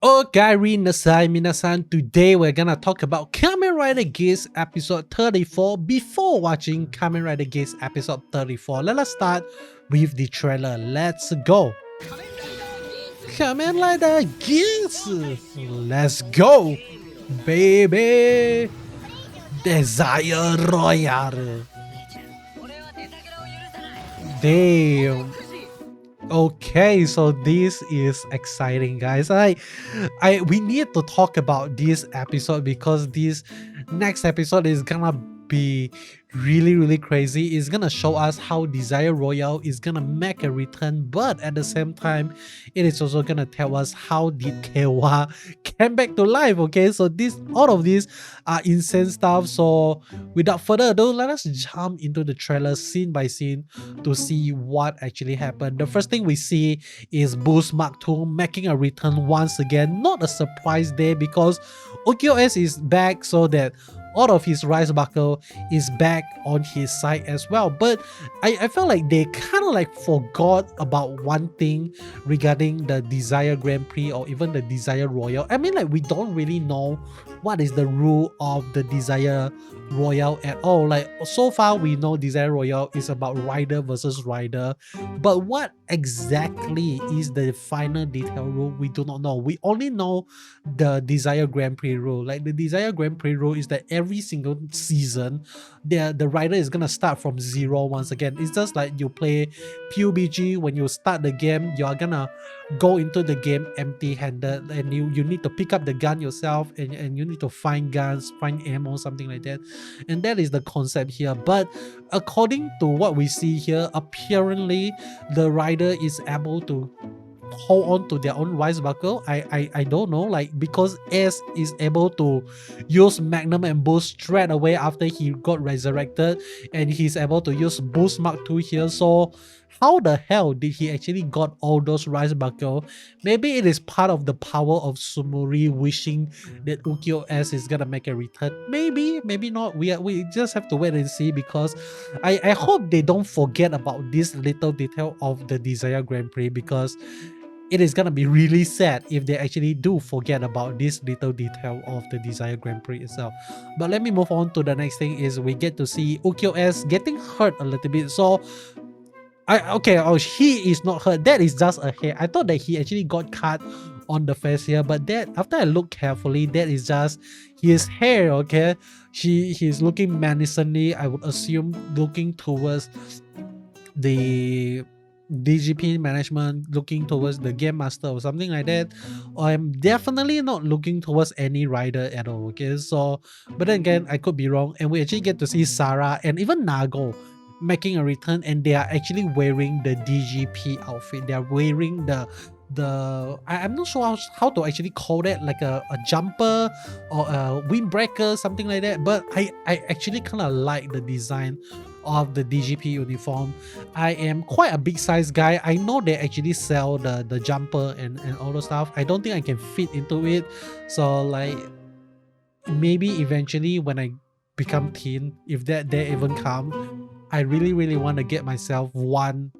Okay, minasan. Today we're gonna talk about Kamen Rider Geats episode 34. Before watching Kamen Rider Geats episode 34, let us start with the trailer. Let's go. Kamen Rider Geats. Let's go, baby. Desire Royale. Damn. Okay, so this is exciting, guys. We need to talk about this episode because this next episode is gonna be really crazy. It's gonna show us how Desire Royale is gonna make a return, but at the same time, it is also gonna tell us how did Kewa came back to life. Okay, so all of these are insane stuff. So without further ado, let us jump into the trailer scene by scene to see what actually happened. The first thing we see is Boost Mark II making a return once again. Not a surprise there because OKOS is back, so that all of his rise buckle is back on his side as well. But I felt like they kind of like forgot about one thing regarding the Desire Grand Prix or even the Desire Royale. I mean, like, we don't really know what is the rule of the Desire Royale at all. Like, so far we know Desire Royale is about rider versus rider, but what exactly is the final detail rule, we do not know. We only know the Desire Grand Prix rule. Like, the Desire Grand Prix rule is that every single season the rider is gonna start from zero once again. It's just like you play PUBG. When you start the game, you are gonna go into the game empty-handed, and you need to pick up the gun yourself, and you need to find guns, find ammo, something like that. And that is the concept here. But according to what we see here, apparently the rider is able to hold on to their own rise buckle. I don't know, like, because S is able to use Magnum and Boost straight away after he got resurrected, and he's able to use Boost Mark II here. So how the hell did he actually got all those rise buckle? Maybe it is part of the power of Sumuri wishing that Ukyo S is gonna make a return. Maybe not. We just have to wait and see, because I hope they don't forget about this little detail of the Desire Grand Prix, because it is gonna be really sad if they actually do forget about this little detail of the Desire Grand Prix itself. But let me move on to the next thing. Is we get to see Ukyo S getting hurt a little bit. So he is not hurt. That is just a hair. I thought that he actually got cut on the face here, but that, after I look carefully, that is just his hair. Okay, he's looking menacingly, I would assume, looking towards the DGP management, looking towards the game master or something like that. I'm definitely not looking towards any rider at all. Okay, so, but then again, I could be wrong. And we actually get to see SARA and even Nago making a return, and they are actually wearing the DGP outfit. They are wearing I'm not sure how to actually call it, like a jumper or a windbreaker, something like that. But I actually kind of like the design of the DGP uniform. I am quite a big size guy. I know they actually sell the jumper and all the stuff. I don't think I can fit into it. So, like, maybe eventually when I become teen, if that day even come, I really want to get myself one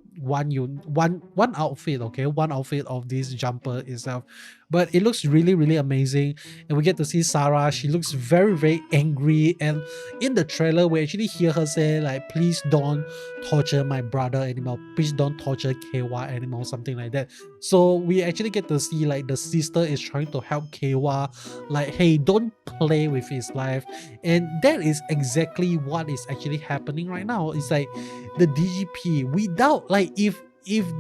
outfit. Okay, one outfit of this jumper itself. But it looks really amazing, and we get to see SARA. She looks very angry, and in the trailer we actually hear her say, like, please don't torture my brother anymore, please don't torture Kewa anymore, something like that. So we actually get to see, like, the sister is trying to help Kewa, like, hey, don't play with his life. And that is exactly what is actually happening right now. It's like the DGP, without, like, if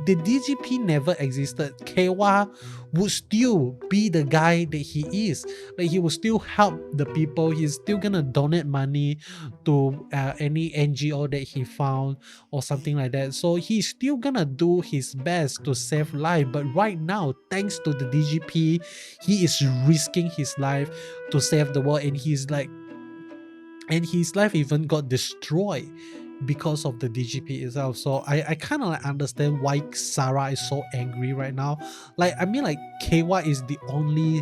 the DGP never existed, Kewa would still be the guy that he is. Like, he will still help the people. He's still gonna donate money to any NGO that he found or something like that. So he's still gonna do his best to save life. But right now, thanks to the DGP, he is risking his life to save the world, and he's like, and his life even got destroyed because of the DGP itself. So I kind of like understand why SARA is so angry right now. Like, I mean, like, Kewa is the only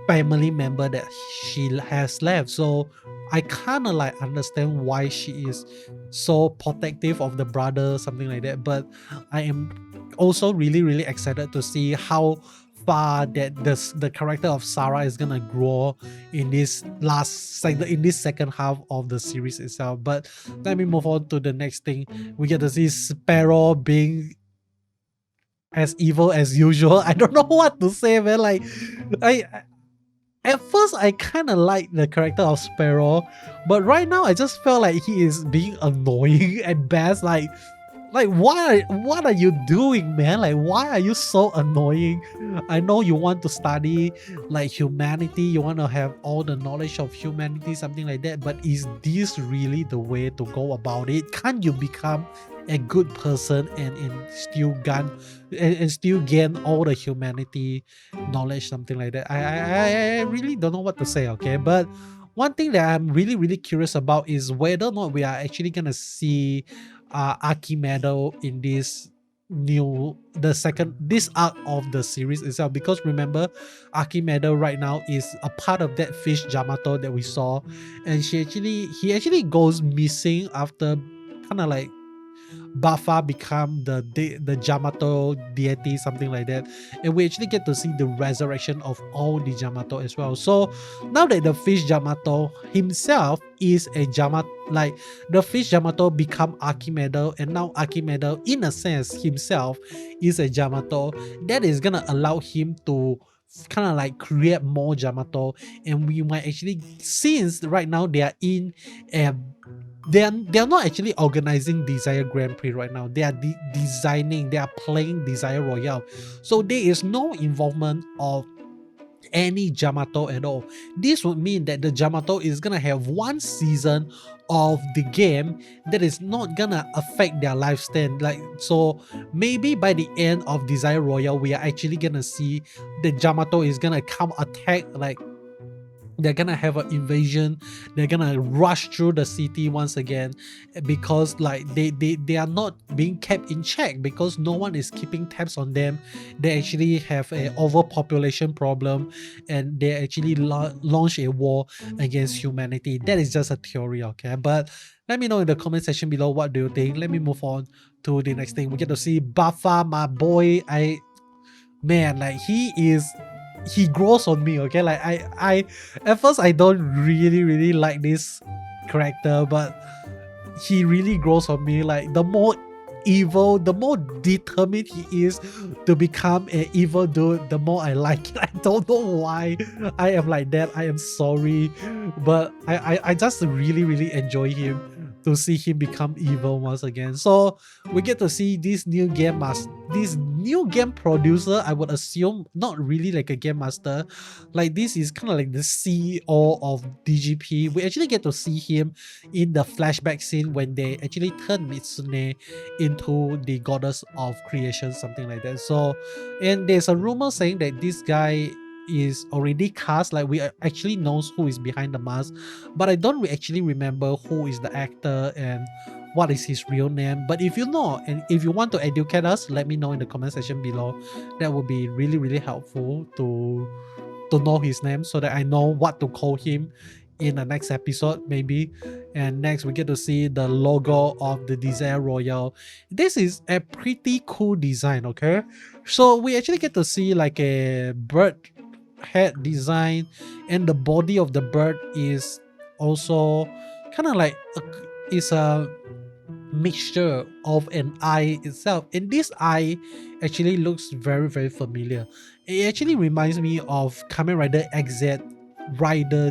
family member that she has left, so I kind of like understand why she is so protective of the brother, something like that. But I am also really excited to see how far that the character of SARA is gonna grow in this second half of the series itself. But let me move on to the next thing. We get to see Sparrow being as evil as usual. I don't know what to say, man. Like, at first I kind of like the character of Sparrow, but right now I just felt like he is being annoying at best. Like what are you doing, man? Like, why are you so annoying? I know you want to study like humanity, you want to have all the knowledge of humanity, something like that, but is this really the way to go about it? Can't you become a good person and still gain all the humanity knowledge, something like that? I really don't know what to say, okay? But one thing that I'm really curious about is whether or not we are actually gonna see Archimedo in this this arc of the series itself, because remember, Archimedo right now is a part of that fish Jyamato that we saw, and he actually goes missing after kind of like Buffa become the Jyamato deity, something like that, and we actually get to see the resurrection of all the Jyamato as well. So now that the fish Jyamato himself is a Jyamato, like the fish Jyamato become Archimedo, and now Archimedo in a sense himself is a Jyamato, that is gonna allow him to kind of like create more Jyamato, and we might actually, since right now they are in a they're not actually organizing Desire Grand Prix right now. They are designing, they are playing Desire Royale. So there is no involvement of any Jyamato at all. This would mean that the Jyamato is gonna have one season of the game that is not gonna affect their lifespan. Like, so maybe by the end of Desire Royale, we are actually gonna see the Jyamato is gonna come attack, like they're gonna have an invasion, they're gonna rush through the city once again, because like they are not being kept in check, because no one is keeping tabs on them. They actually have a overpopulation problem, and they actually launch a war against humanity. That is just a theory, okay? But let me know in the comment section below, what do you think? Let me move on to the next thing. We get to see Buffa, my boy. Man, like he grows on me, okay? Like I at first I don't really like this character, but he really grows on me. Like, the more evil, the more determined he is to become an evil dude, the more I like it. I don't know why I am like that. I am sorry, but I just really enjoy him, to see him become evil once again. So we get to see this new game producer. I would assume not really like a game master, like this is kind of like the CEO of DGP. We actually get to see him in the flashback scene when they actually turn Mitsune into the goddess of creation, something like that. So, and there's a rumor saying that this guy is already cast, like we actually knows who is behind the mask, but I don't actually remember who is the actor and what is his real name. But if you know, and if you want to educate us, let me know in the comment section below. That would be really helpful to know his name, so that I know what to call him in the next episode maybe. And next we get to see the logo of the Desire Royale. This is a pretty cool design, okay? So we actually get to see like a bird head design, and the body of the bird is also kind of like it's a mixture of an eye itself, and this eye actually looks very familiar. It actually reminds me of Kamen Rider XZ Rider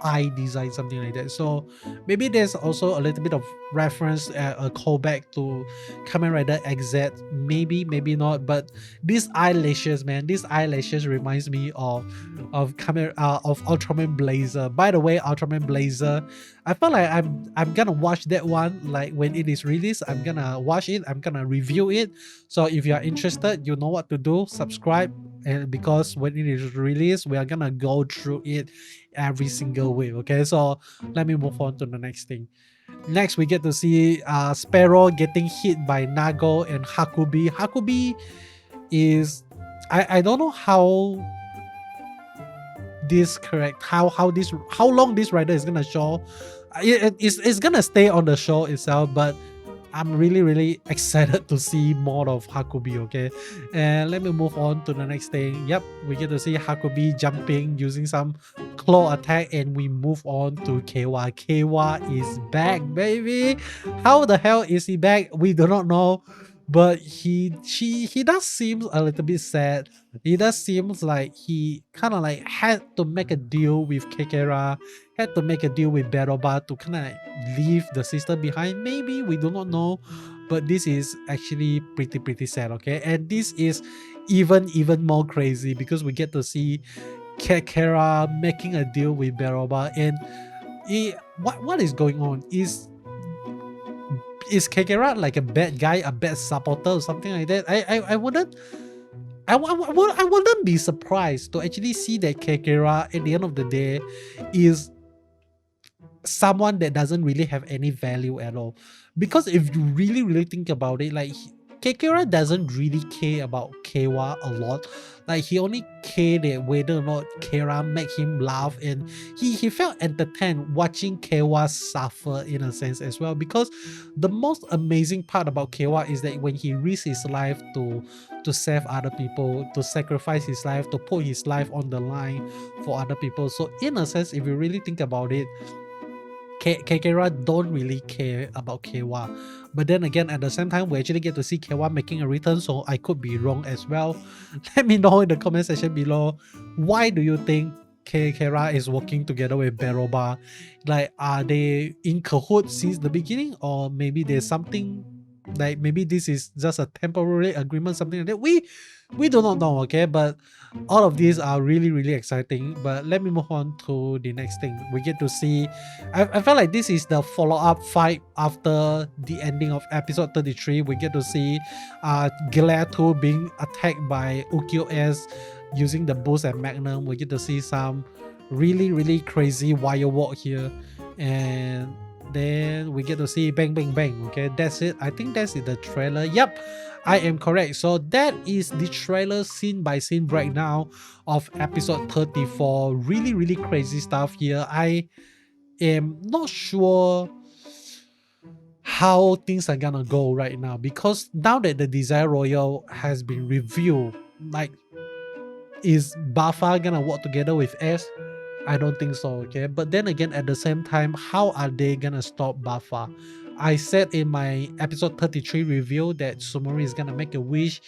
eye design, something like that. So maybe there's also a little bit of reference, a callback to Kamen Rider XZ, maybe not. But these eyelashes, man, these eyelashes reminds me of Ultraman Blazer. By the way, Ultraman Blazer, I feel like I'm gonna watch that one, like when it is released. I'm gonna watch it, I'm gonna review it. So if you are interested, you know what to do. Subscribe, and because when it is released, we are gonna go through it every single week, okay? So let me move on to the next thing. Next we get to see Sparrow getting hit by Nago and Hakubi is, I don't know how this how long this rider is gonna show. It's gonna stay on the show itself, but I'm really excited to see more of Hakubi, okay? And let me move on to the next thing. Yep, we get to see Hakubi jumping using some claw attack, and we move on to Keiwa. Keiwa is back, baby. How the hell is he back? We do not know, but he does seem a little bit sad. He does seems like he kind of like had to make a deal with Kekera, had to make a deal with Beroba to kind of leave the sister behind. Maybe, we do not know, but this is actually pretty sad, okay? And this is even more crazy because we get to see Kekera making a deal with Beroba, and what is going on? Is Kekera like a bad guy, a bad supporter, or something like that? I wouldn't. I wouldn't be surprised to actually see that Kekera at the end of the day is someone that doesn't really have any value at all. Because if you really think about it, like Kekera doesn't really care about Keiwa a lot. Like he only cared that whether or not Keiwa make him laugh, and he felt entertained watching Keiwa suffer in a sense as well. Because the most amazing part about Keiwa is that when he risks his life to save other people, to sacrifice his life, to put his life on the line for other people. So in a sense, if you really think about it, Kekera don't really care about Keiwa. But then again, at the same time, we actually get to see Keiwa making a return, so I could be wrong as well. Let me know in the comment section below, why do you think Kekera is working together with Beroba? Like, are they in cahoots since the beginning, or maybe there's something, like maybe this is just a temporary agreement, something like that? We do not know, okay? But all of these are really exciting. But let me move on to the next thing. We get to see, I felt like this is the follow-up fight after the ending of episode 33. We get to see Gelato being attacked by Ukyo S using the boost and magnum. We get to see some really crazy wire walk here, and then we get to see bang. Okay, that's it. I think that's the trailer. Yep, I am correct. So that is the trailer scene by scene breakdown of episode 34. Really crazy stuff here. I am not sure how things are gonna go right now, because now that the Desire Royale has been revealed, like, is Bafa gonna work together with S? I don't think so, okay? But then again, at the same time, how are they gonna stop Bafa? I said in my episode 33 review that Sumori is gonna make a wish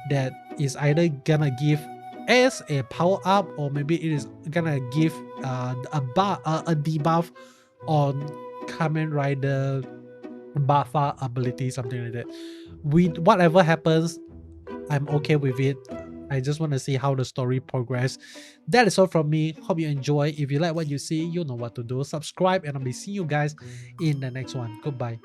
that is either gonna give S a power up, or maybe it is gonna give a debuff on Kamen Rider Bafa ability, something like that. Whatever happens, I'm okay with it. I just want to see how the story progress. That is all from me. Hope you enjoy. If you like what you see, you know what to do. Subscribe, and I'll be seeing you guys in the next one. Goodbye.